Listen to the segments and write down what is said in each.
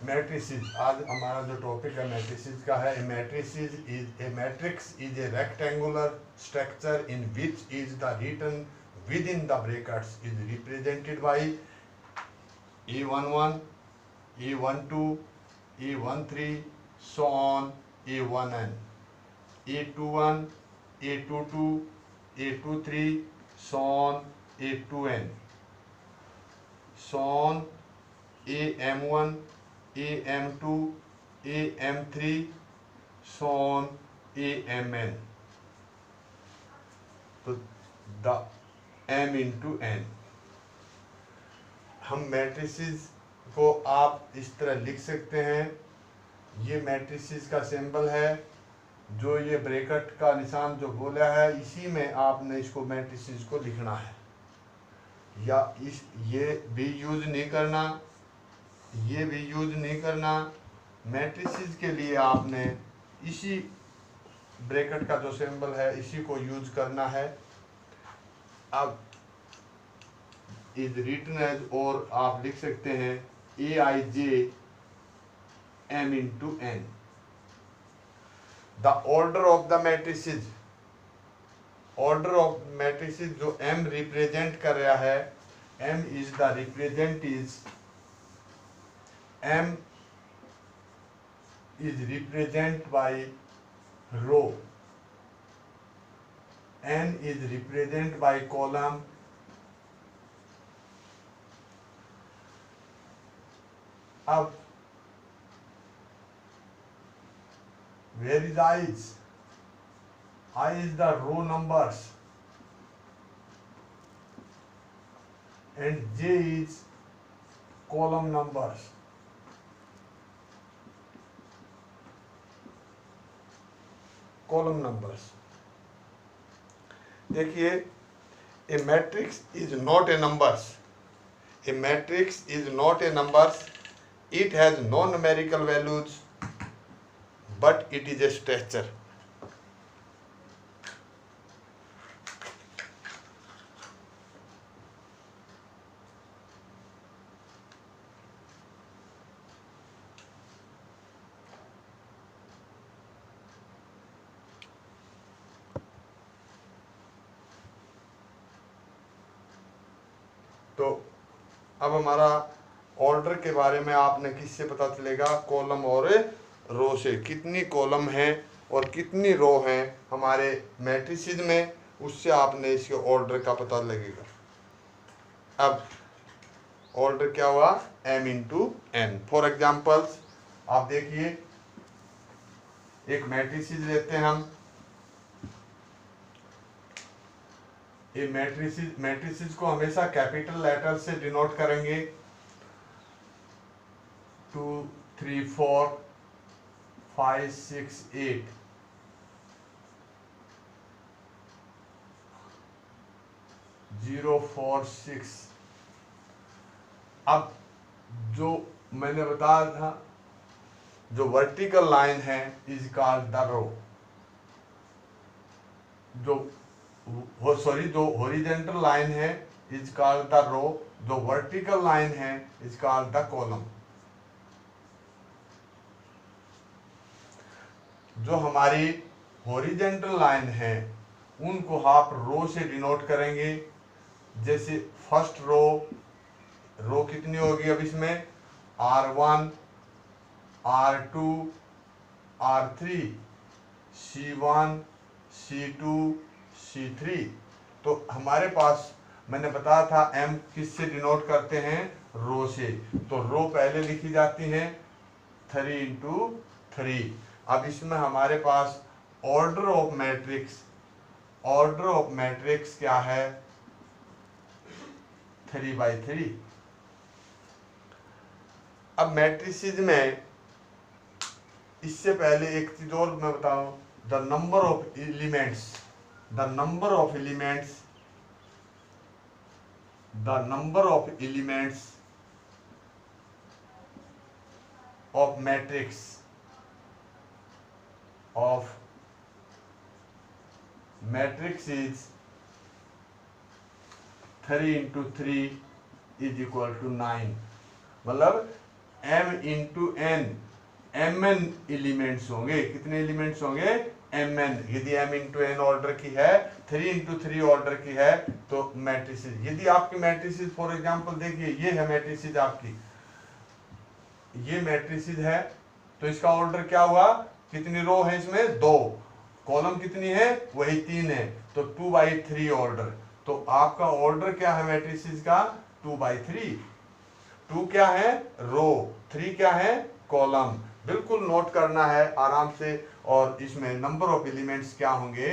Matrices, आज हमारा जो टॉपिक है मैट्रिसेस का है। A matrix is a rectangular structure in which is the written within the brackets is represented by E11, E12, E13, so on, E1n, E21, E22, E23, so on, E2n, so on, AM1, AM2, AM3, so on, AMN. तो the m into n, हम matrices को आप इस तरह लिख सकते हैं। ये मैट्रिसेस का सिंबल है, जो ये ब्रैकेट का निशान जो बोला है, इसी में आपने इसको मैट्रिसेस को लिखना है, या इस ये भी यूज नहीं करना, ये भी यूज नहीं करना। मैट्रिसेस के लिए आपने इसी ब्रैकेट का जो सिंबल है इसी को यूज करना है। अब इज रिटन एज, और आप लिख सकते हैं AIJ M into n। The order of the matrices, order of matrices जो M रिप्रेजेंट कर रहा है, M is the represent is M is represent by row, N is represent by column, अब where is I? I is the row numbers and J is column numbers. Column numbers. देखिए, a matrix is not a numbers. A matrix is not a numbers. It has no numerical values, but it is a structure. तो अब हमारा order के बारे में आपने किससे पता चलेगा? कॉलम और रो से। कितनी कॉलम हैं और कितनी रो हैं हमारे मैट्रिसेस में, उससे आपने इसके ऑर्डर का पता लगेगा। अब ऑर्डर क्या हुआ? m into n। For examples आप देखिए, एक मैट्रिसेस लेते हैं हम। ये मैट्रिसेस को हमेशा कैपिटल लेटर से डिनोट करेंगे। 2 3 4 5 6 8। जीरो 4 6। अब जो मैंने बताया था, जो वर्टिकल लाइन है इज कॉल्ड द रो, जो हॉरिजॉन्टल लाइन है इज कॉल्ड द रो, जो वर्टिकल लाइन है इज कॉल्ड द कॉलम। जो हमारी हॉरिजॉन्टल लाइन है उनको आप रो से डिनोट करेंगे। जैसे फर्स्ट रो कितनी होगी? अब इसमें R1 R2 R3 C1 C2 C3। तो हमारे पास मैंने बताया था M किससे डिनोट करते हैं? रो से। तो रो पहले लिखी जाती है 3 इंटू 3। अब इसमें हमारे पास ऑर्डर ऑफ मैट्रिक्स क्या है? 3/3। अब मैट्रिसेस में इससे पहले एक चीज और मैं बताऊं, the number of elements of matrix is 3 into 3 is equal to 9। मतलब m into n mn elements होंगे। कितने एलिमेंट्स होंगे? mn। यदि m इंटू n ऑर्डर की है, 3 इंटू 3 ऑर्डर की है तो मैट्रिसेस, यदि आपकी मैट्रिसेस फॉर एग्जांपल देखिए ये है मैट्रिसेस आपकी, ये मैट्रिसेस है तो इसका ऑर्डर क्या हुआ? कितनी रो है इसमें? 2। कॉलम कितनी है? वही 3 है, तो 2/3 ऑर्डर। तो आपका ऑर्डर क्या है मैट्रिसेस का? 2/3। 2 क्या है? रो, 3 क्या है? कॉलम। बिल्कुल नोट करना है आराम से। और इसमें नंबर ऑफ एलिमेंट्स क्या होंगे?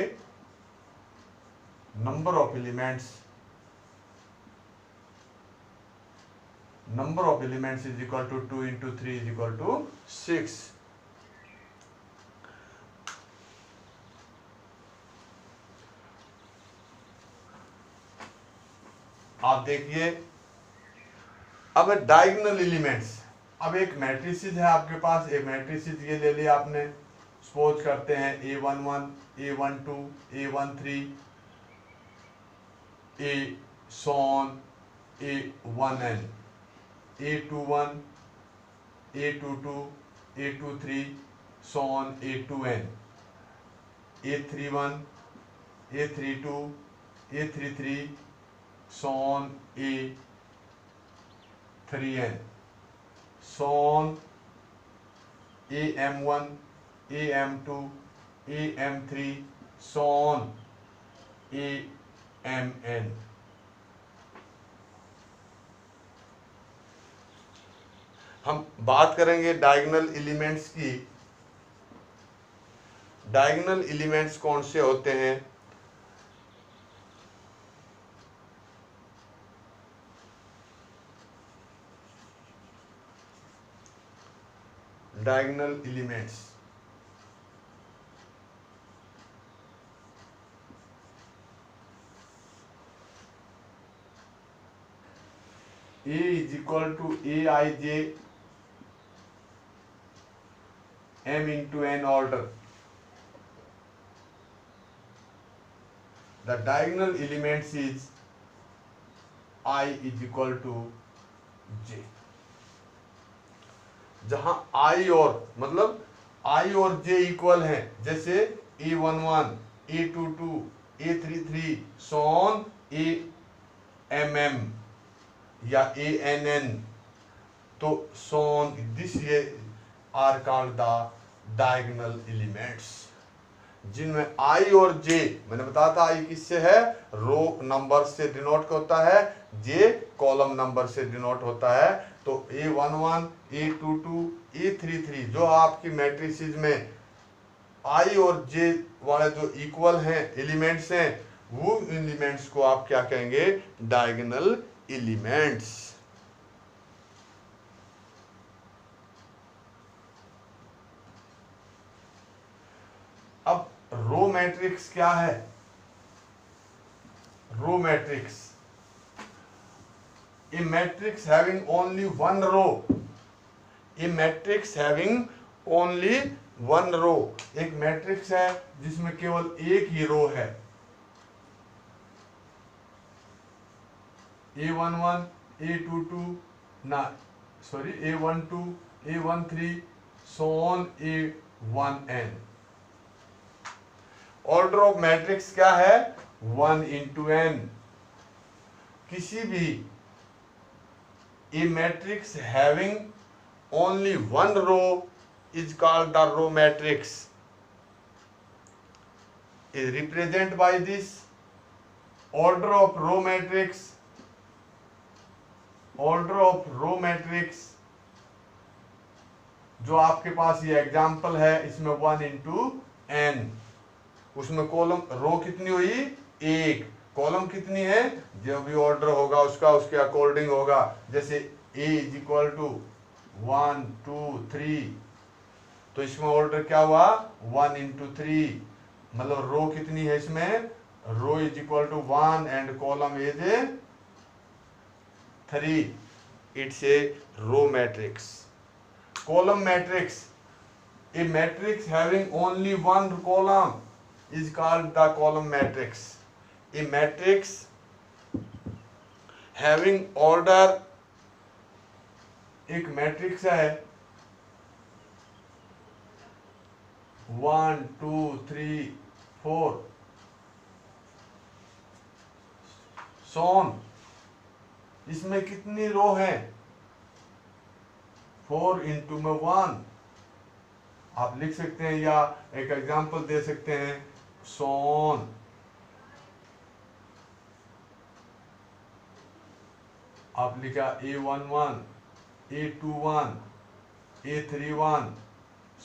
Number of elements is equal to 2 into 3 is equal to 6। आप देखिए अब डायगोनल एलिमेंट्स। अब एक मैट्रिसेस है आपके पास, एक मैट्रिसेस ये ले लिया आपने, सपोज करते हैं A11 A12 A13 A so on A1n A21 A22 A23 so on A2n A31 A32 A33 so on A3n so on AM1 AM2 AM3 so on AMN। हम बात करेंगे डायगोनल एलिमेंट्स की। डायगोनल एलिमेंट्स कौन से होते हैं? Diagonal elements A is equal to Aij m into n order. The diagonal elements is I is equal to j। जहां I और मतलब I और j इक्वल हैं, जैसे A11 A22 A33 so on AMM या ANN, तो सॉन दिस ये are called the diagonal elements, जिनमें I और J, मैंने बताया था I किससे है? रो नंबर से डिनोट होता है, J कॉलम नंबर से डिनोट होता है। तो A11 A22 A33 जो आपकी मैट्रिसेस में I और J वाले जो इक्वल हैं एलिमेंट्स हैं, वो एलिमेंट्स को आप क्या कहेंगे? Diagonal elements. अब रो मैट्रिक्स क्या है? Row matrix, a matrix having only one row, A matrix having only one रो, एक मैट्रिक्स है जिसमें केवल एक ही रो है। A11 A22 ना sorry A12 A13 so on A1n। Order of matrix क्या है? 1 into n। किसी भी a matrix having only one row is called the row matrix, is represent by this order of row matrix. Order of row matrix जो आपके पास ये example है, इसमें 1 into n, उसमें कॉलम रो कितनी हुई? 1। कॉलम कितनी है? जो भी ऑर्डर होगा उसका उसके अकॉर्डिंग होगा, जैसे A इज इक्वल टू 1 2 3, तो इसमें ऑर्डर क्या हुआ? 1 into 3, मतलब रो कितनी है इसमें? Row is equal to 1 and column is 3। It's a row matrix. Column matrix, a matrix having only one column is called the column matrix. A matrix having order एक matrix है 1 2 3 4 सोन, इसमें कितनी रो हैं? 4 इंटू में 1 आप लिख सकते हैं, या एक एग्जांपल दे सकते हैं सोन आप लिखा A11 A21 A31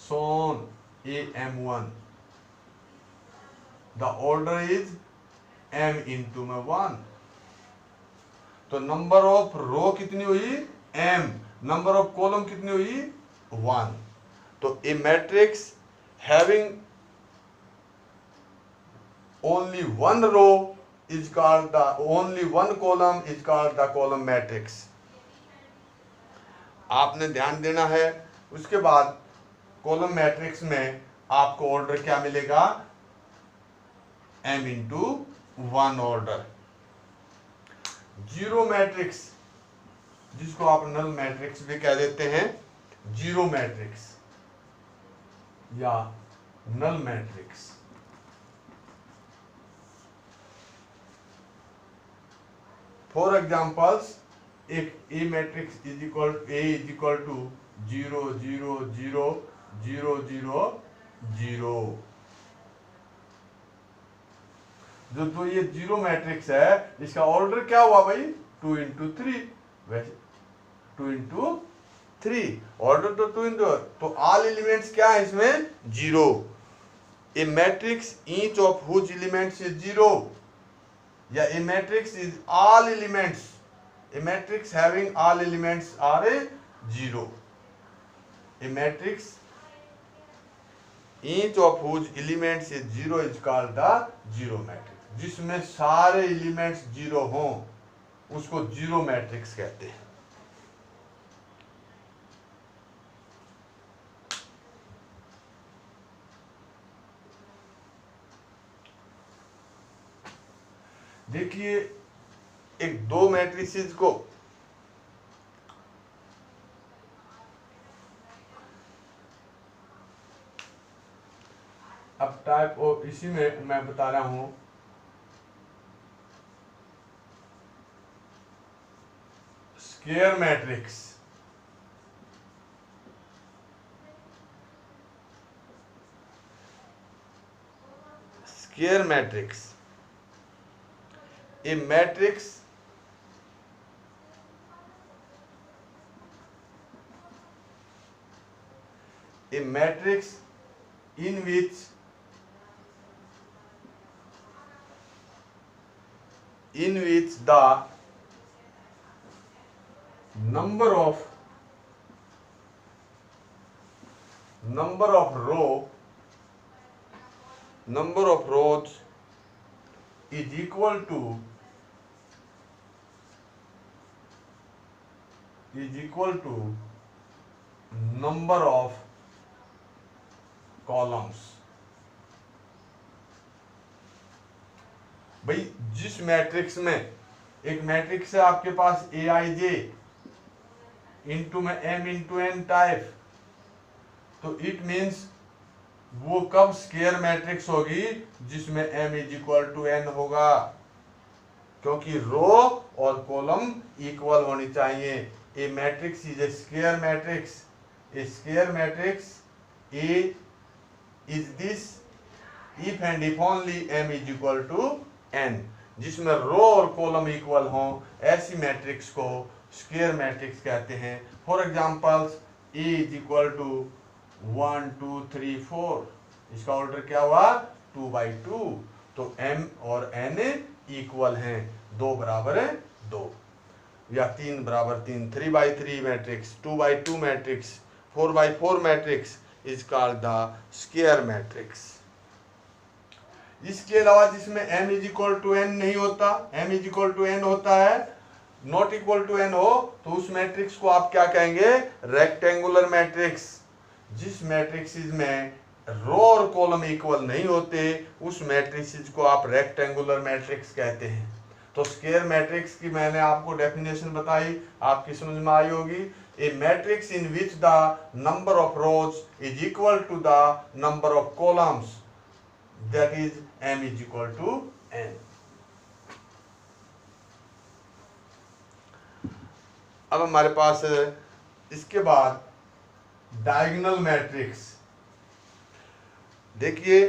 Son AM1, the order is m into में 1। तो नंबर ऑफ रो कितनी हुई? m, नंबर ऑफ कॉलम कितनी हुई? 1। तो a matrix having only one row is called the only one column is called the column matrix। आपने ध्यान देना है। उसके बाद कॉलम मैट्रिक्स में आपको ऑर्डर क्या मिलेगा? m into 1 order. Zero matrix, जिसको आप नल मैट्रिक्स भी कह देते हैं, जीरो मैट्रिक्स या नल मैट्रिक्स। फॉर एग्जाम्पल्स, एक a matrix is equal to 0 0 0 0 0 0। जो तो ये जीरो मैट्रिक्स है, इसका ऑर्डर क्या हुआ भाई? 2 इंटू 3। वैसे 2 इंटू 3 ऑर्डर तो 2 इंटू, तो ऑल एलिमेंट्स क्या है इसमें? Zero. A matrix each of whose elements is zero, या a matrix is all elements, a matrix having all elements are a zero. A matrix each of whose elements is zero is called the zero matrix। जिसमें सारे elements zero हों उसको zero matrix कहते हैं। देखिए, एक दो मैट्रिसेस को अब टाइप ऑफ, इसी में मैं बता रहा हूं square matrix. Square matrix, a matrix in which the number of rows is equal to number of columns। भाई, जिस मैट्रिक्स में, एक मैट्रिक्स है आपके पास Aij इंटू में m इंटू n टाइप, तो इट मीन्स वो कब स्क्वायर मैट्रिक्स होगी? जिसमें m is equal to n होगा, क्योंकि रो और कॉलम इक्वल होनी चाहिए। A matrix is a square matrix. A square matrix A is this if and if only m is equal to n, जिसमें रो और column equal हों, ऐसी matrix को स्क्वायर मैट्रिक्स कहते हैं। For examples, A is equal to 1 2 3 4, इसका order क्या हुआ? 2 by 2। तो m और n इक्वल हैं, 2 बराबर है 2, या 3 बराबर 3। 3 by 3 matrix, 2 by 2 matrix, 4 by 4 matrix is called the square matrix। इसके अलावा जिसमें m is equal to n नहीं होता, m is equal to n होता है, not equal to n हो, तो उस मैट्रिक्स को आप क्या कहेंगे? Rectangular matrix. जिस मैट्रिक्स में रो और कॉलम इक्वल नहीं होते, उस मैट्रिक्स को आप रेक्टेंगुलर मैट्रिक्स कहते हैं। तो स्क्वायर मैट्रिक्स की मैंने आपको डेफिनेशन बताई, आपकी समझ में आई होगी। A matrix in which the number of rows is equal to the number of columns, that is m is equal to n। अब हमारे पास इसके बाद डायगोनल मैट्रिक्स। देखिए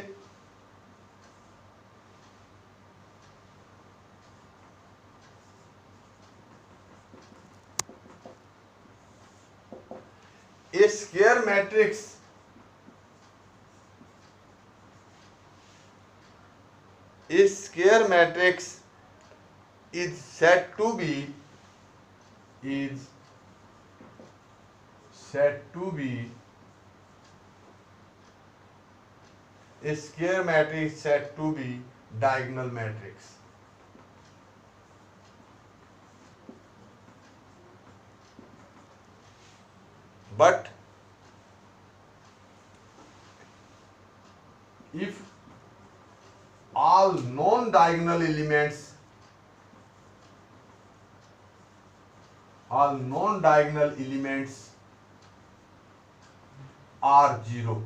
a square matrix is said to be a square matrix is said to be diagonal matrix. But if all non-diagonal elements are zero,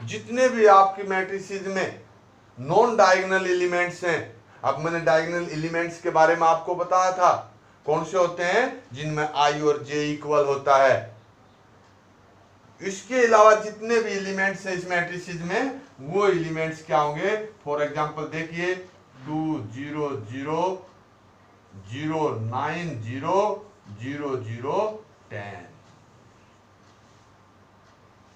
जितने भी आपकी matrices में नॉन डायगोनल एलिमेंट्स हैं, अब मैंने डायगोनल एलिमेंट्स के बारे में आपको बताया था, कौन से होते हैं, जिनमें i और j इक्वल होता है। इसके अलावा जितने भी एलिमेंट्स हैं इस मैट्रिसेस में, वो एलिमेंट्स क्या होंगे। फॉर एग्जांपल देखिए 2 0 0 0 9 0 0 0 10।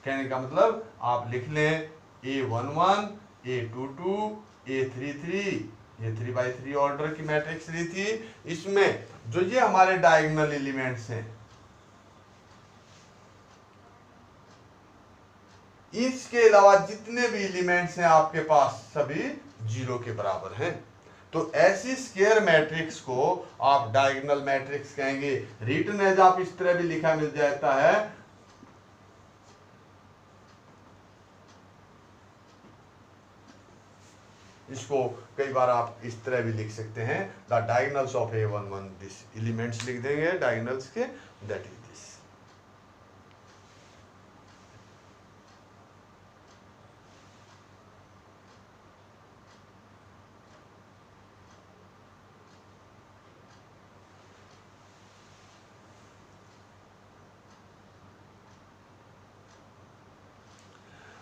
कहने का मतलब आप लिख लें A11 A22 A33, ये 3x3 ऑर्डर की मैट्रिक्स ली थी। इसमें जो ये हमारे डायगोनल एलिमेंट्स हैं, इसके अलावा जितने भी एलिमेंट्स हैं आपके पास सभी जीरो के बराबर हैं। तो ऐसी स्क्वायर मैट्रिक्स को आप डायगोनल मैट्रिक्स कहेंगे। रिटन एज आप इस तरह भी लिखा मिल जाता है, इसको कई बार आप इस तरह भी लिख सकते हैं, the diagonals of A11, this elements लिख देंगे डायगोनल्स के, दैट इज दिस।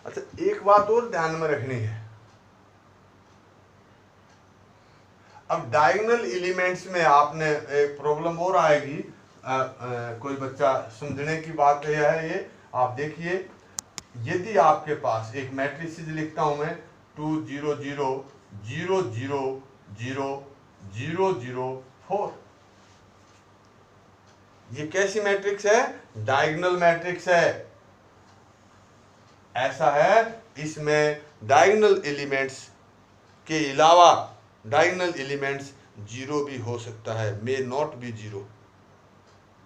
अच्छा, एक बात और ध्यान में रखनी है। अब डायगोनल एलिमेंट्स में आपने एक प्रॉब्लम और आएगी, कोई बच्चा समझने की बात यह है, ये आप देखिए, यदि आपके पास एक मैट्रिक्स लिखता हूं मैं 2 0 0 0 0 0 0 0 4, ये कैसी मैट्रिक्स है, डायगोनल मैट्रिक्स है। ऐसा है, इसमें डायगोनल एलिमेंट्स के अलावा डायगोनल एलिमेंट्स जीरो भी हो सकता है, मे नॉट बी जीरो,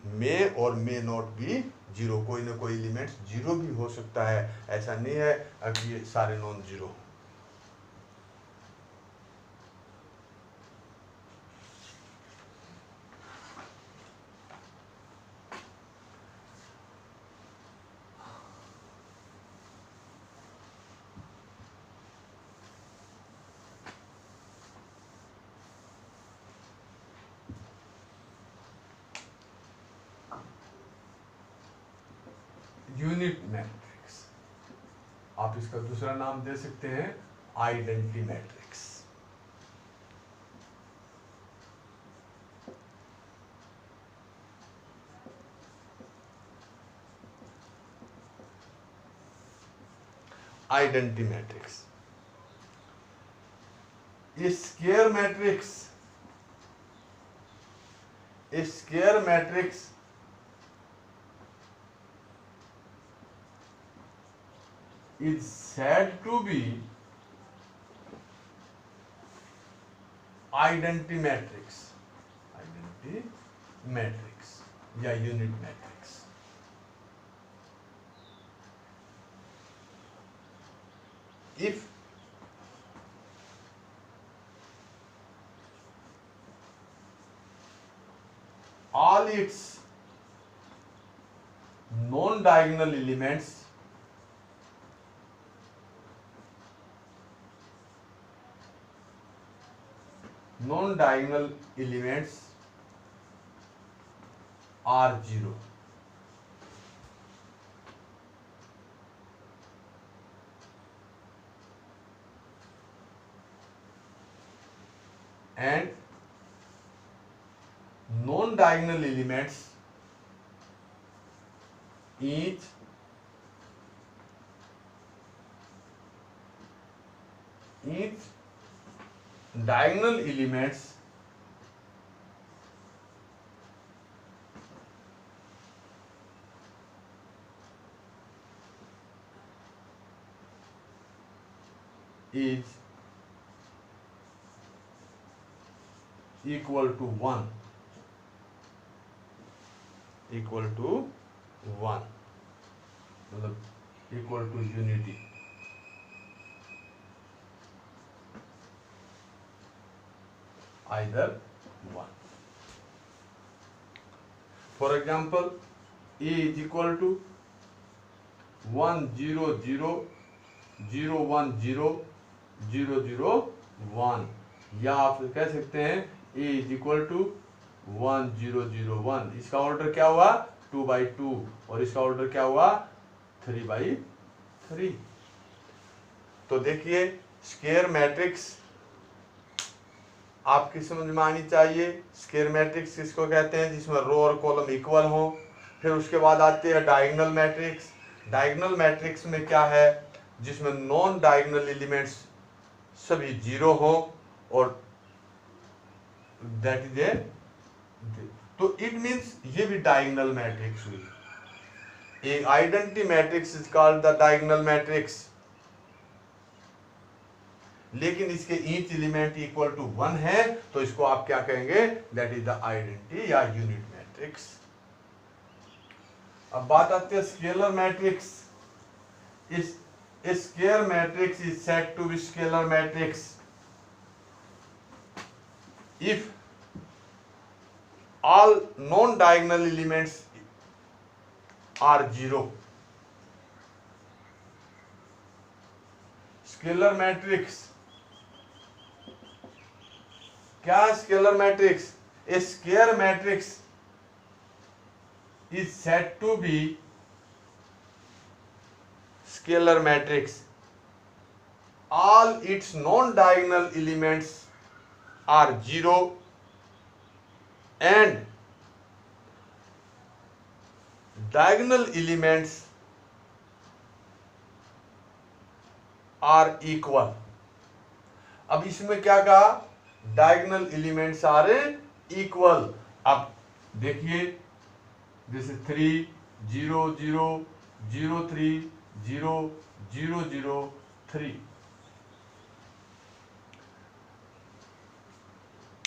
मे और मे नॉट बी जीरो, कोई ना कोई एलिमेंट्स जीरो भी हो सकता है। ऐसा नहीं है अब ये सारे नॉन जीरो। यूनिट मैट्रिक्स, आप इसका दूसरा नाम दे सकते हैं आइडेंटिटी मैट्रिक्स। आइडेंटिटी मैट्रिक्स, ये square matrix is said to be identity matrix या unit matrix. if all its non-diagonal elements are 0. And non-diagonal elements each diagonal elements is equal to 1, मतलब equal to unity. Either 1. For example, A is equal to 1 0 0 0 1 0 0 0 1, या आप कह सकते हैं A is equal to 1 0 0 1. इसका order क्या हुआ 2/2 और इसका ऑर्डर क्या हुआ 3/3. तो देखिए स्क्वायर मैट्रिक्स आपकी समझ में आनी चाहिए. स्क्वायर मैट्रिक्स किसको कहते हैं जिसमें रो और कॉलम इक्वल हो. फिर उसके बाद आते हैं डायगोनल मैट्रिक्स. डायगोनल मैट्रिक्स में क्या है जिसमें नॉन डायगोनल एलिमेंट्स सभी 0 हो और दैट इज ए, तो इट मींस ये भी डायगोनल मैट्रिक्स हुई. एक identity matrix is called the diagonal matrix, लेकिन इसके ईच एलिमेंट इक्वल टू 1 है तो इसको आप क्या कहेंगे दैट इज द आइडेंटिटी या यूनिट मैट्रिक्स. अब बात आती है स्केलर मैट्रिक्स. इस scalar matrix is said to be scalar matrix if all non-diagonal elements are 0. Scalar matrix क्या है? Scalar matrix a square matrix is said to be scalar matrix. All its non-diagonal elements are 0 and diagonal elements are equal. अब इसमें क्या कहा diagonal elements are equal. अब देखिए जैसे 3 0 0 0 3 0 0 0 3.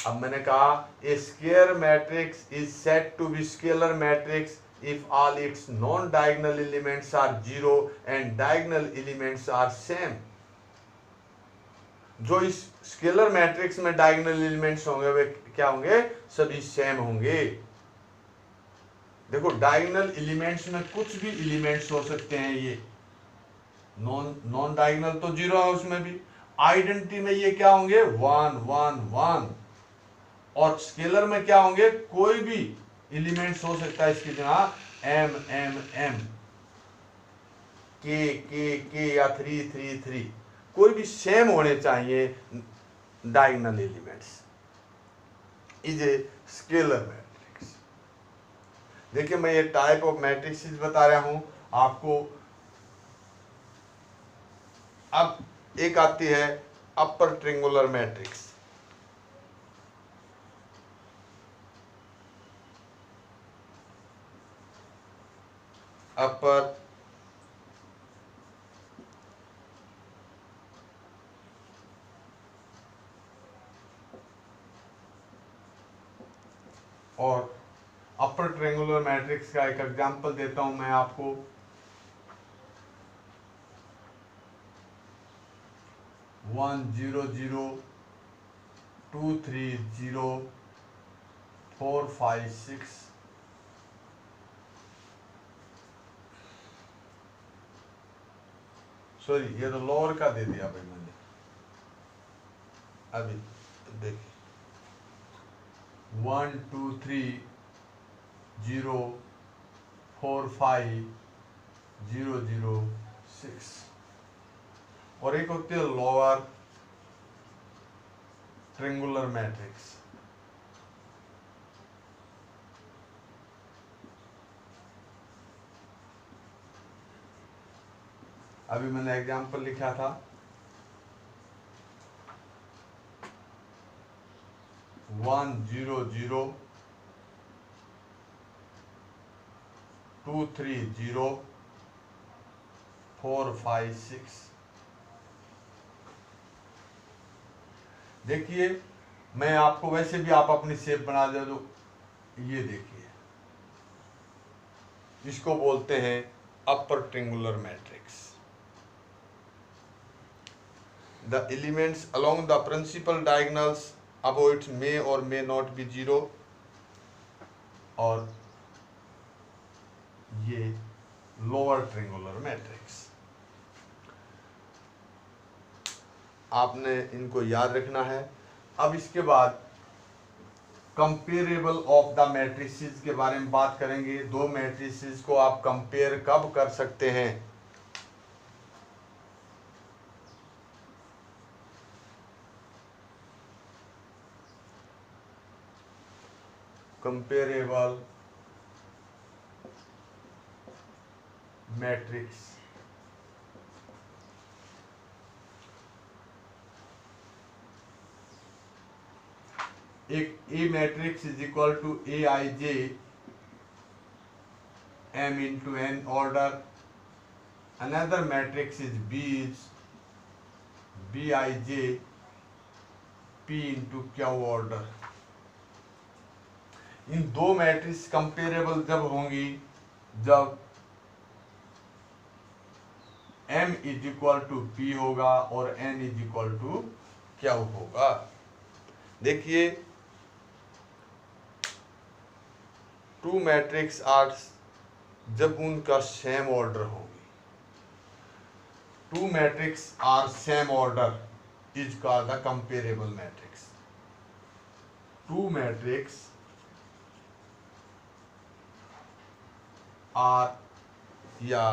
अब मैंने कहा a square matrix is said to be scalar matrix if all its non diagonal elements are 0 and diagonal elements are same. जो इस स्केलर मैट्रिक्स में डायगोनल एलिमेंट्स होंगे वे क्या होंगे सभी सेम होंगे. देखो डायगोनल एलिमेंट्स में कुछ भी एलिमेंट्स हो सकते हैं. ये नॉन डायगोनल तो 0 है उसमें भी. आइडेंटिटी में ये क्या होंगे 1 1 1 और स्केलर में क्या होंगे कोई भी एलिमेंट्स हो सकता है इसकी जगह m m m k k k या 3 3 3. कोई भी सेम होने चाहिए diagonal elements is a scalar matrix. देखिए मैं ये टाइप ऑफ मैट्रिक्स बता रहा हूं आपको. अब एक आती है अपर ट्रायंगुलर मैट्रिक्स. अपर और अपर ट्रायंगुलर मैट्रिक्स का एक एग्जांपल देता हूं मैं आपको. 1 0 0 2 3 0 4 5 6 सॉरी ये तो लोअर का दे दिया भाई मैंने। अभी देखिए 1 2 3 0 4 5 0 0 6 और एक होती है लोअर ट्रिंगुलर मैट्रिक्स। अभी मैंने एग्जांपल लिखा था 1 0 0 2 3 0 4 5 6। देखिए मैं आपको वैसे भी आप अपनी शेप बना दे तो ये देखिए इसको बोलते हैं upper triangular matrix. The elements along the principal diagonals above it may or may not be zero और ये लोअर ट्रिंगुलर मैट्रिक्स। आपने इनको याद रखना है। अब इसके बाद कंपेरेबल ऑफ द मैट्रिसेस के बारे में बात करेंगे। दो मैट्रिसेस को आप कंपेयर कब कर सकते हैं? कंपेरेबल मैट्रिक्स एक a matrix is equal to A I J M into N order. Another matrix is B is B I J P into Q order. इन दो मैट्रिक्स कंपेरेबल जब होंगी जब m is equal to P होगा और n is equal to क्या होगा। देखिए टू मैट्रिक्स आर जब उनका सेम ऑर्डर होगी, two matrix are same order is called the comparable matrix. Two matrix are या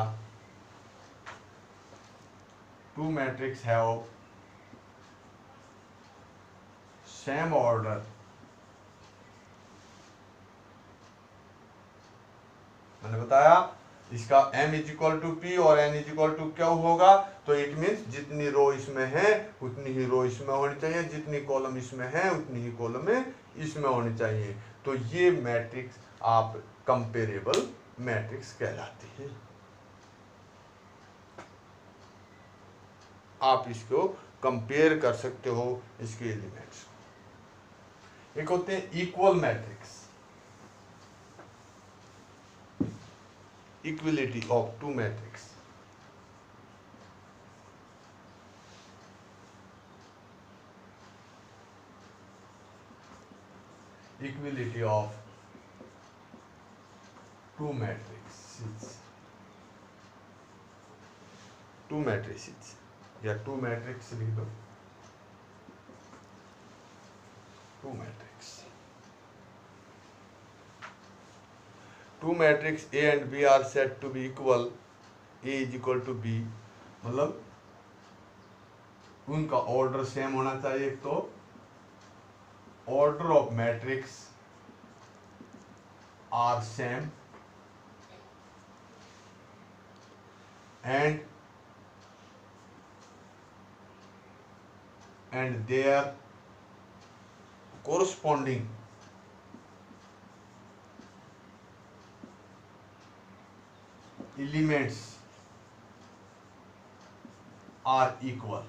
two matrix have same order मैंने बताया इसका m is equal to p और n is equal to q होगा तो इट मीन्स जितनी रो इसमें है उतनी ही रो इसमें होनी चाहिए, जितनी कॉलम इसमें है उतनी ही कॉलम में इसमें होनी चाहिए। तो ये मैट्रिक्स आप कंपेरेबल मैट्रिक्स कहलाती है। आप इसको कंपेयर कर सकते हो इसके एलिमेंट्स को। एक होते हैं equal matrix, equality of two matrix. Equality of two matrix, two matrices या टू मैट्रिक्स लिख दो, two matrix. Two matrix A and B are set to be equal, A is equal to B मतलब उनका order same होना चाहिए। तो order of matrix are same and their corresponding elements are equal।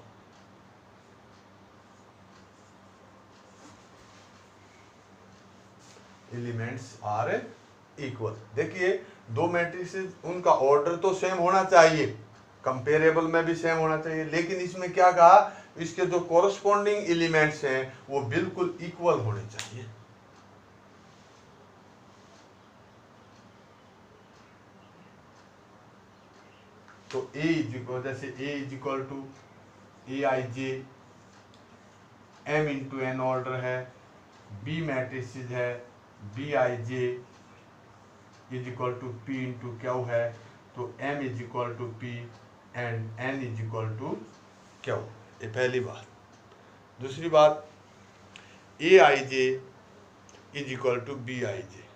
Elements are equal. देखिए दो matrices उनका order तो same होना चाहिए, कंपेरेबल में भी सेम होना चाहिए, लेकिन इसमें क्या कहा इसके जो कॉरस्पॉन्डिंग एलिमेंट्स हैं वो बिल्कुल इक्वल होने चाहिए। तो ए इज इक्वल, जैसे A is equal to A I J M into N order है, बी मैट्रिसेस है, B I J is equal to P into Q है, तो M is equal to P and N is equal to Q. ये पहली बात। दूसरी बात, A I J is equal to B I J.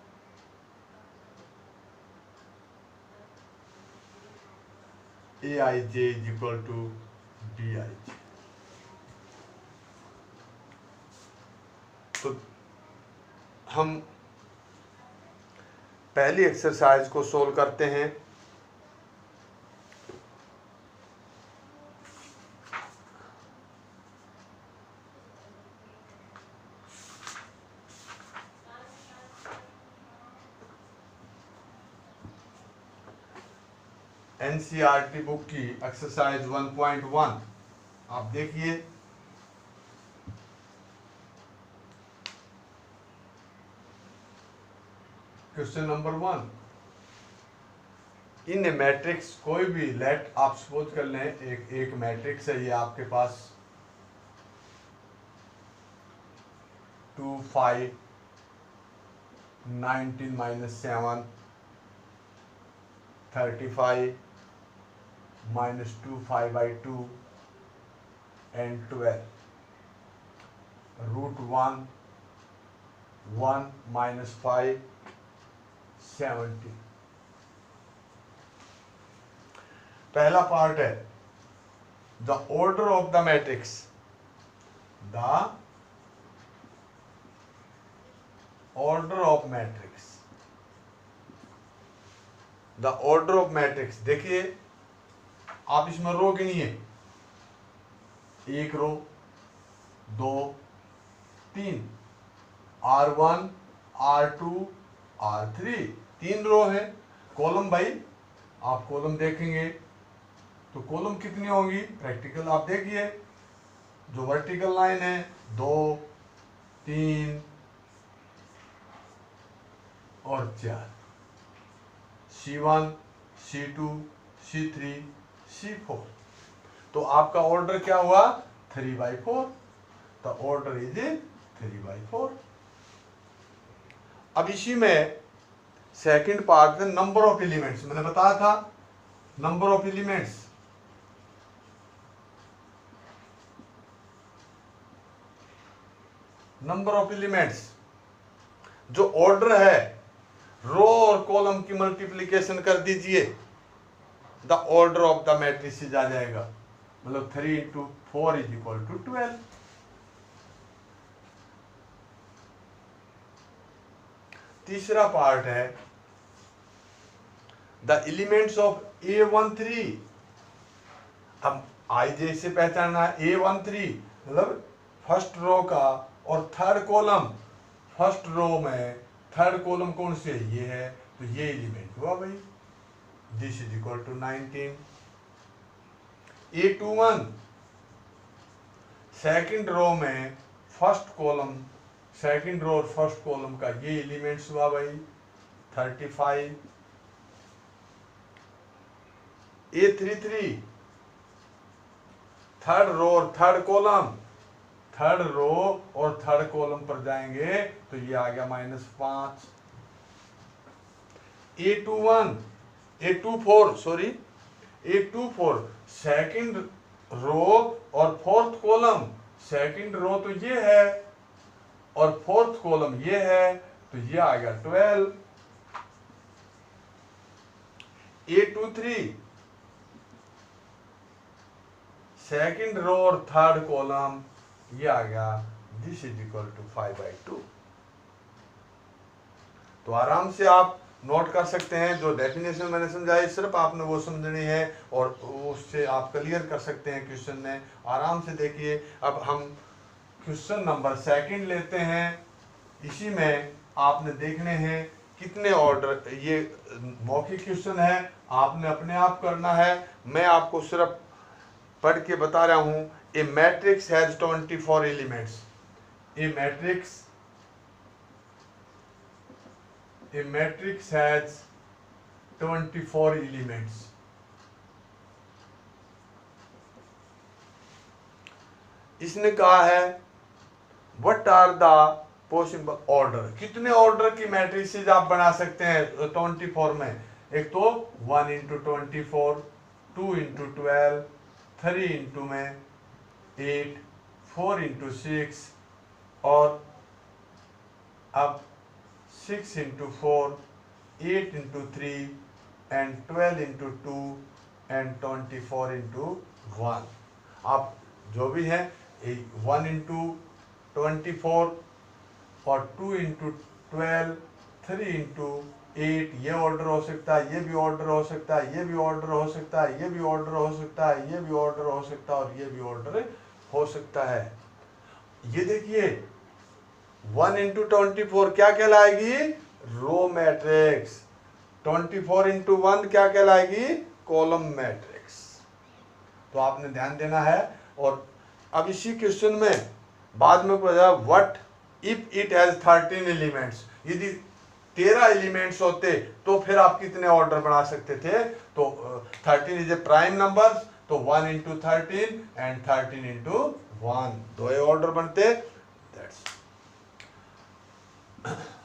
A I J is equal to B I J. तो हम पहली एक्सरसाइज को सोल्व करते हैं। एनसीईआरटी बुक की एक्सरसाइज 1.1 आप देखिए। क्वेश्चन नंबर 1, इन ए मैट्रिक्स, कोई भी लेट आप सपोज कर लें एक मैट्रिक्स है ये आपके पास 2 5 19 -7 35 -2 5/2 and 12 √1 1 -5 70। पहला पार्ट है the order of the matrix, the order of matrix, the order of matrix. देखिए आप इसमें रो गिनिए, 1 रो 2 3, R1 R2 R3, 3 रो है। कॉलम भाई आप कॉलम देखेंगे तो कॉलम कितनी होंगी, प्रैक्टिकल आप देखिए, जो वर्टिकल लाइन है 2 3 और 4, C1 C2 C3 C4। तो आपका ऑर्डर क्या हुआ, 3/4। The order is 3/4। अब इसी में सेकंड पार्ट है नंबर ऑफ एलिमेंट्स। मैंने बताया था number of elements, number of elements जो ऑर्डर है, रो और कॉलम की मल्टीप्लिकेशन कर दीजिए, the order of the matrices आ जाएगा। मतलब 3 × 4 = 12। तीसरा पार्ट है द एलिमेंट्स ऑफ A13। अब आई जे से पहचानना है, A13 मतलब फर्स्ट रो का और थर्ड कॉलम। फर्स्ट रो में थर्ड कॉलम कौन से है, ये है, तो ये एलिमेंट हुआ भाई। This is equal to 19। A21 second row में फर्स्ट कॉलम, सेकंड रो और फर्स्ट कॉलम का ये एलिमेंट्स हुआ भाई 35। A33 थर्ड रो और थर्ड कॉलम, थर्ड रो और थर्ड कॉलम पर जाएंगे तो ये आ गया -5। A24 सेकंड रो और फोर्थ कॉलम, सेकंड रो तो ये है और फोर्थ कॉलम ये है, तो ये आ गया 12। A23 सेकंड रो और थर्ड कॉलम, ये आ गया, दिस इज इक्वल टू 5/2। तो आराम से आप नोट कर सकते हैं, जो डेफिनेशन मैंने समझाई सिर्फ आपने वो समझनी है और उससे आप क्लियर कर सकते हैं क्वेश्चन में। आराम से देखिए। अब हम क्वेश्चन नंबर सेकंड लेते हैं। इसी में आपने देखने हैं कितने ऑर्डर, ये मौखिक क्वेश्चन है, आपने अपने आप करना है। मैं आपको सिर्फ पढ़ के बता रहा हूँ। A matrix has 24 elements. A matrix has 24 elements. इसने कहा है what are the possible order, कितने ऑर्डर की मैट्रिसेस आप बना सकते हैं 24 में। एक तो 1 इंटू 24, 2 इंटू 12, 3 इंटू में 8, 4 इंटू 6 और अब 6 into 4, 8 into 3 and 12 into 2 and 24 into 1। आप जो भी है 1 इंटू 24 और 2 इंटू 12, 3 इंटू 8, ये ऑर्डर हो सकता है, ये भी ऑर्डर हो सकता है, ये भी ऑर्डर हो सकता है, ये भी ऑर्डर हो सकता है, ये भी ऑर्डर हो सकता है और ये भी ऑर्डर हो सकता है। ये देखिए 1 इंटू 24 क्या कहलाएगी, रो मैट्रिक्स। 24 इंटू 1 क्या कहलाएगी, कॉलम मैट्रिक्स। तो आपने ध्यान देना है। और अब इसी क्वेश्चन में बाद में पूछा what if it has 13 elements, यदि 13 एलिमेंट्स होते तो फिर आप कितने ऑर्डर बना सकते थे। तो 13 इज ए प्राइम नंबर, तो 1 इंटू 13 एंड 13 इंटू 1, दो ऑर्डर बनते।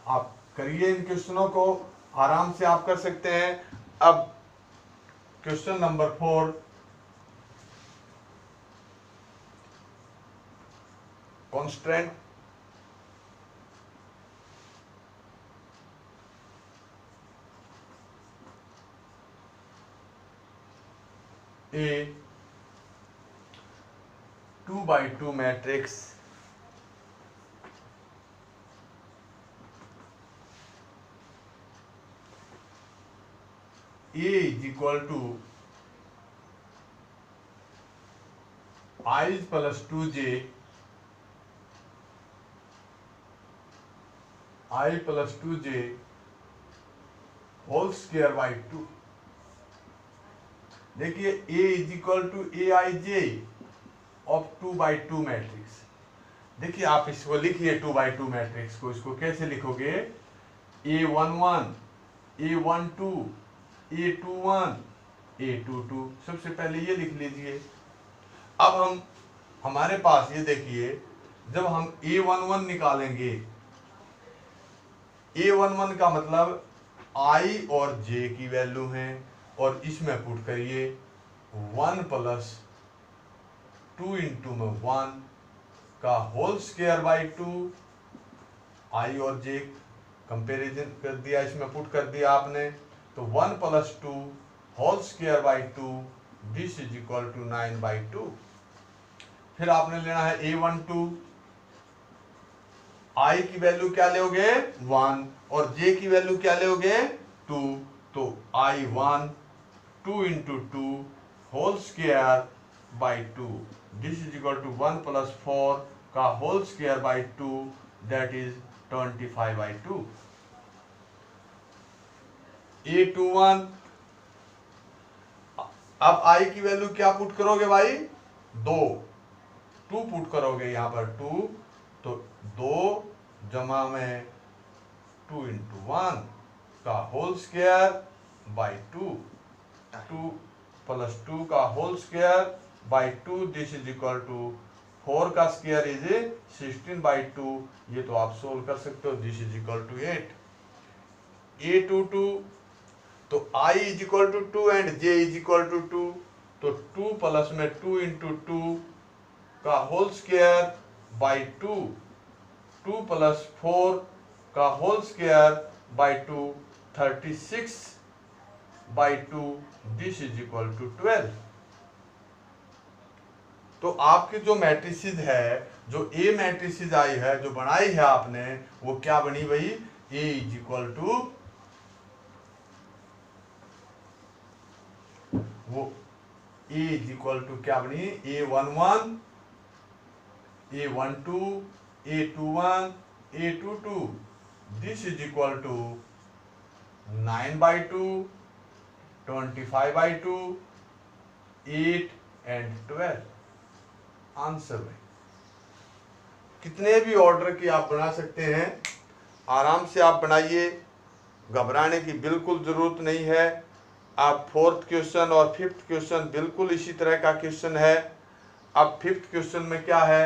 आप करिए इन क्वेश्चनों को, आराम से आप कर सकते हैं। अब question number 4, constant A 2x2 matrix A is equal to I plus 2j I plus 2j whole square by 2। देखिए A is equal to Aij of 2x2 matrix. देखिए आप इसको लिखिए 2x2 मैट्रिक्स को, इसको कैसे लिखोगे, A11, A12, A21, A22, सबसे पहले ये लिख लीजिए। अब हमारे पास ये देखिए, जब हम A11 निकालेंगे, A11 का मतलब I और J की वैल्यू है और इसमें पुट करिए 1 प्लस 2 इंटू में 1 का होल स्क्वायर बाई 2, I और J कंपेरिजन कर दिया, इसमें पुट कर दिया आपने, तो 1 plus 2 whole square by 2, this is equal to 9 by 2। फिर आपने लेना है A12, I की वैल्यू क्या लोगे 1 और J की वैल्यू क्या लोगे 2, तो I1 2 into 2 whole square by 2, this is equal to 1 plus 4 का whole square by 2, that is 25 by 2। A21, अब I की वैल्यू क्या पुट करोगे भाई 2 पुट करोगे यहाँ पर 2, तो 2 जमा में 2 इंटू 1 का होल स्क्वायर बाई 2, 2 प्लस 2 का whole square by 2, this is equal to 4 का स्क्वायर इज 16 बाई 2, ये तो आप सोल्व कर सकते हो, this is equal to 8। A22, तो I is equal to 2 and J is equal to 2, तो 2 प्लस में 2 इंटू 2 का होल स्क्वायर बाई 2, 2 प्लस 4 का whole square by 2, 36 by 2, this is equal to 12। तो आपकी जो मैट्रिसेस है, जो A मैट्रिसेस आई है, जो बनाई है आपने, वो क्या बनी भाई, A इज इक्वल टू, वो A इज इक्वल टू क्या बनी, A11, A12, A21, A22, this is equal to 9 by 2, 25 by 2, 8 and 12। Answer में कितने भी ऑर्डर की आप बना सकते हैं, आराम से आप बनाइए, घबराने की बिल्कुल ज़रूरत नहीं है। आप 4th क्वेश्चन और 5th क्वेश्चन बिल्कुल इसी तरह का क्वेश्चन है। अब फिफ्थ क्वेश्चन में क्या है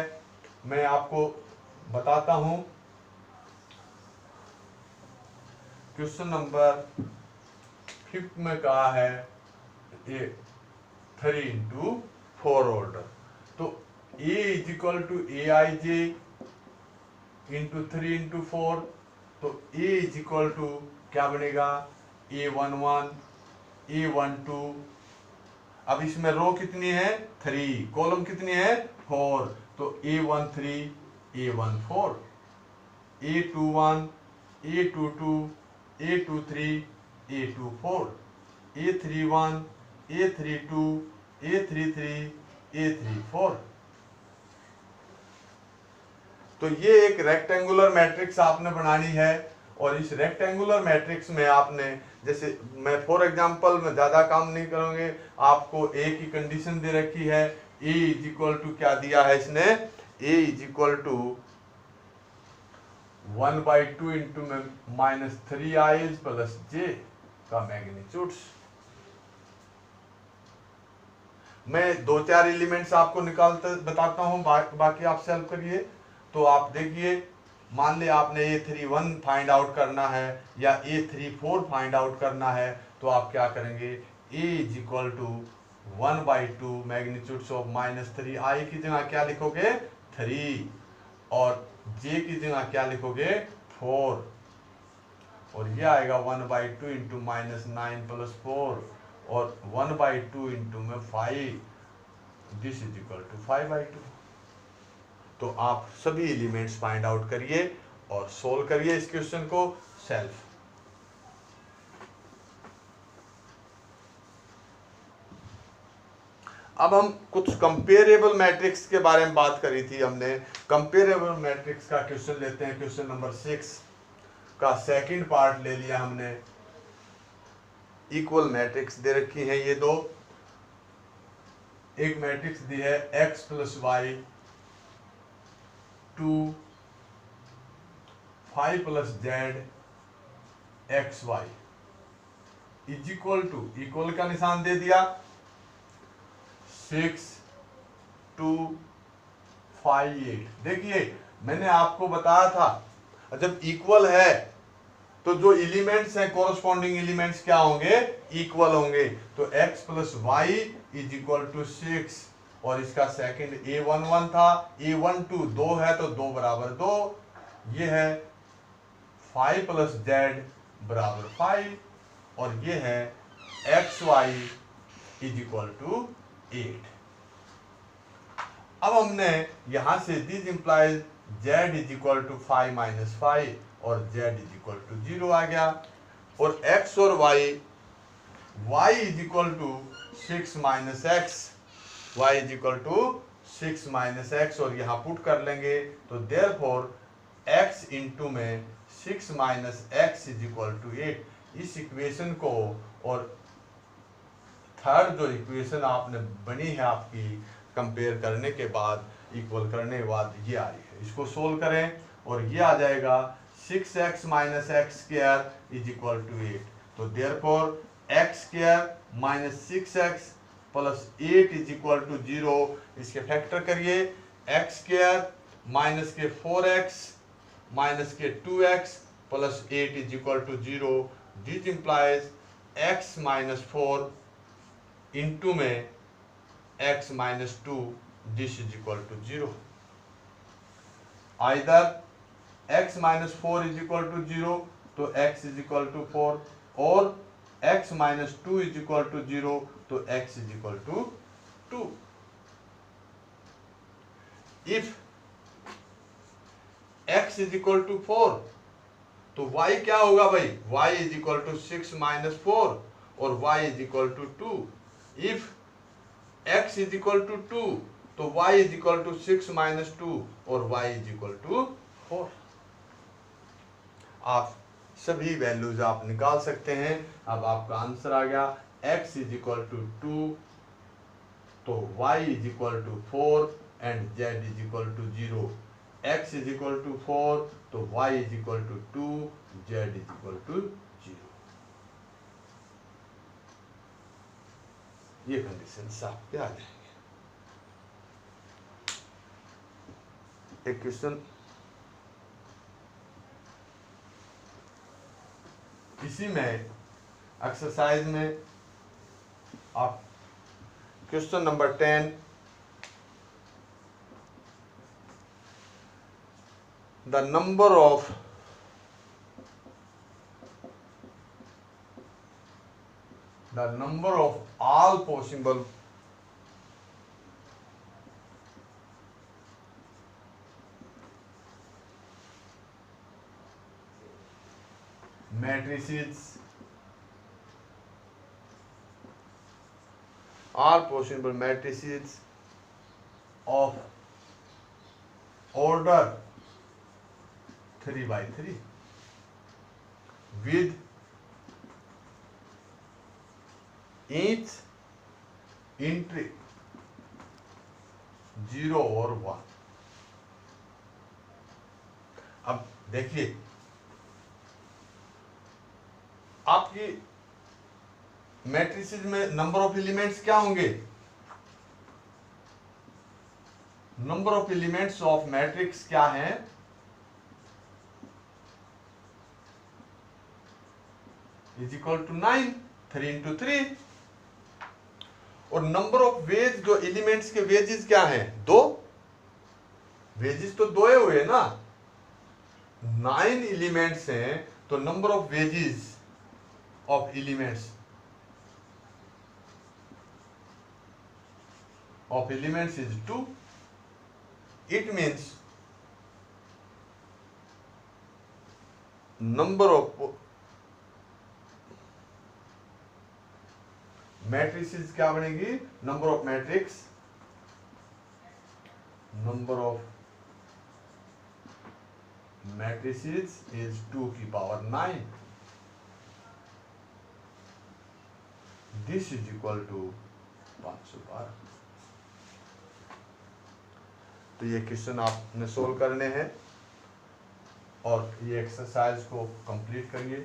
मैं आपको बताता हूं। क्वेश्चन नंबर फिफ्थ में कहा है ए 3 इंटू 4 ऑर्डर। तो a is equal to A I J into 3 into 4। तो a इज इक्वल टू क्या बनेगा A11 A12। अब इसमें रो कितनी है 3, कॉलम कितनी है 4। तो A13 A14 A21 A22 A23 A24 A31 A32 A33 A34। तो ये एक रेक्टेंगुलर मैट्रिक्स आपने बनानी है और इस रेक्टेंगुलर मैट्रिक्स में आपने जैसे मैं फॉर एग्जांपल में ज़्यादा काम नहीं करूँगे, आपको ए की कंडीशन दे रखी है ए इज इक्वल टू क्या दिया है इसने A is equal to 1/2 into -3i plus J का मैग्नीट्यूड्स। मैं 2-4 एलिमेंट्स आपको निकालते बताता हूं, बाकी आप सॉल्व करिए। तो आप देखिए मान ले आपने A31 फाइंड आउट करना है या A34 फाइंड आउट करना है तो आप क्या करेंगे A is equal to 1/2 magnitudes of -3i की जगह क्या लिखोगे 3 और J की जगह क्या लिखोगे 4 और ये आएगा 1/2 इंटू -9 प्लस 4 और 1/2 इंटू में 5 दिस इज इक्वल टू 5/2। तो आप सभी एलिमेंट्स फाइंड आउट करिए और सोल्व करिए इस क्वेश्चन को सेल्फ। अब हम कुछ कंपेरेबल मैट्रिक्स के बारे में बात करी थी हमने। कंपेरेबल मैट्रिक्स का क्वेश्चन लेते हैं। क्वेश्चन नंबर 6 का सेकंड पार्ट ले लिया हमने। इक्वल मैट्रिक्स दे रखी है ये दो। एक मैट्रिक्स दी है x plus y 2 5 plus z x y is equal to, equal का निशान दे दिया 6 2 5 8। देखिए मैंने आपको बताया था जब इक्वल है तो जो एलिमेंट्स हैं कोरस्पॉन्डिंग एलिमेंट्स क्या होंगे इक्वल होंगे। तो x plus y is equal to 6 और इसका सेकंड A11 था, A12 2 है तो 2 बराबर 2। ये है 5 प्लस जेड बराबर 5 और ये है x y is equal to 8। अब हमने यहां से this implies z is equal to 5 minus 5 और z इज इक्वल टू 0 आ गया और x और y is equal to 6 minus x, y is equal to 6 minus x और यहाँ पुट कर लेंगे तो देयरफॉर x इंटू में 6 minus x is equal to 8। इस इक्वेशन को और थर्ड जो इक्वेशन आपने बनी है आपकी कंपेयर करने के बाद इक्वल करने के बाद ये आ रही है, इसको सोल्व करें और ये आ जाएगा 6x minus x square is equal to 8। तो therefore x square minus 6x plus 8 is equal to 0। इसके फैक्टर करिए एक्स स्क्वायर माइनस के 4x माइनस के 2x plus 8 is equal to 0। This implies x minus 4 into में x minus 2 this is equal to 0। Either x minus 4 is equal to 0 तो x is equal to 4 और x minus 2 is equal to 0 तो x is equal to 2। If x is equal to 4 तो y क्या होगा भाई, y is equal to 6 minus 4 और y is equal to 2। If x is equal to 2 तो y is equal to 6 minus 2 और y is equal to 4। आप सभी values आप निकाल सकते हैं। अब आपका आंसर आ गया x इज इक्वल टू 2 तो y is equal to 4 and z is equal to 0। x is equal to 4 तो y is equal to 2 z is equal to 0। ये कंडीशन आप पे आ जाएंगे। एक क्वेश्चन इसी में एक्सरसाइज में आप question number 10, the number of all possible matrices of order 3 by 3 with each entry 0 और 1। अब देखिए आपकी मैट्रिसेस में नंबर ऑफ एलिमेंट्स क्या होंगे? Number of elements of matrix क्या है? Is equal to 9, 3 into 3। और नंबर ऑफ वेज, जो एलिमेंट्स के वेजेस क्या हैं? 2। वेजेस तो 2 हुए ना, 9 एलिमेंट्स हैं, तो number of wages of elements is 2। It means number of matrices क्या बनेगी? number of matrices is 2 की power 9। This is equal to 512। तो ये क्वेश्चन आपने सोल्व करने हैं और ये एक्सरसाइज को कंप्लीट करिए।